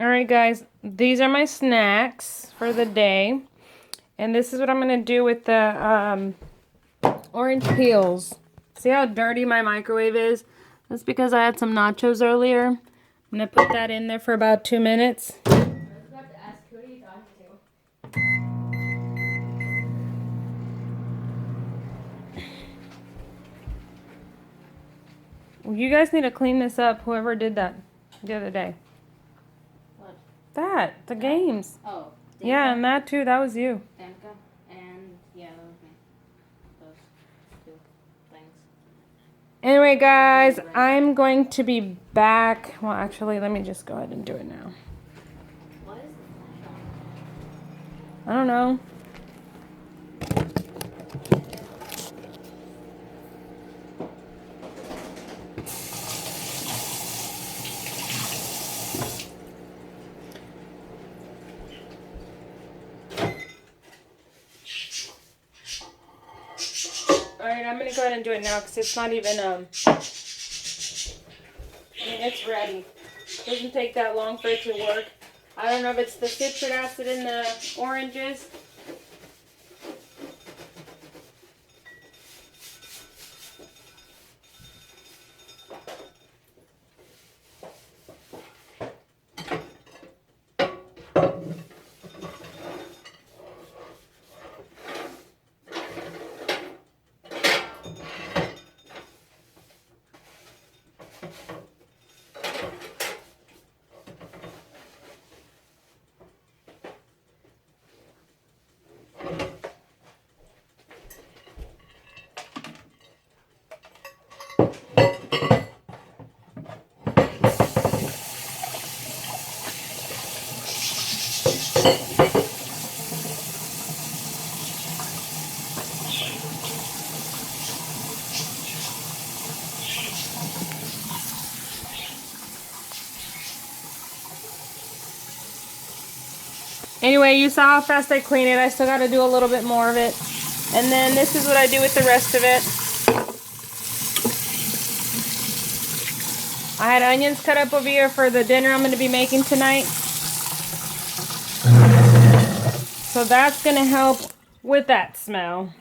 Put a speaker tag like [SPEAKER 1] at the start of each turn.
[SPEAKER 1] Alright guys, these are my snacks for the day. And this is what I'm going to do with the orange peels. See how dirty my microwave is? That's because I had some nachos earlier. I'm going to put that in there for about 2 minutes. I was about to ask, who are you talking to? You guys need to clean this up, whoever did that the other day.
[SPEAKER 2] What?
[SPEAKER 1] That, the games.
[SPEAKER 2] Oh. Danica?
[SPEAKER 1] Yeah, and that too, that was you.
[SPEAKER 2] Danica and, yeah, that was me. Those two things.
[SPEAKER 1] Anyway, guys, I'm going to be back. Well, actually, let me just go ahead and do it now.
[SPEAKER 2] What is the flash on?
[SPEAKER 1] I don't know. Alright, I'm going to go ahead and do it now because it's not even, I mean, it's ready. It doesn't take that long for it to work. I don't know if it's the citric acid in the oranges. Anyway, you saw how fast I clean it. I still got to do a little bit more of it. And then this is what I do with the rest of it. I had onions cut up over here for the dinner I'm going to be making tonight. So that's going to help with that smell.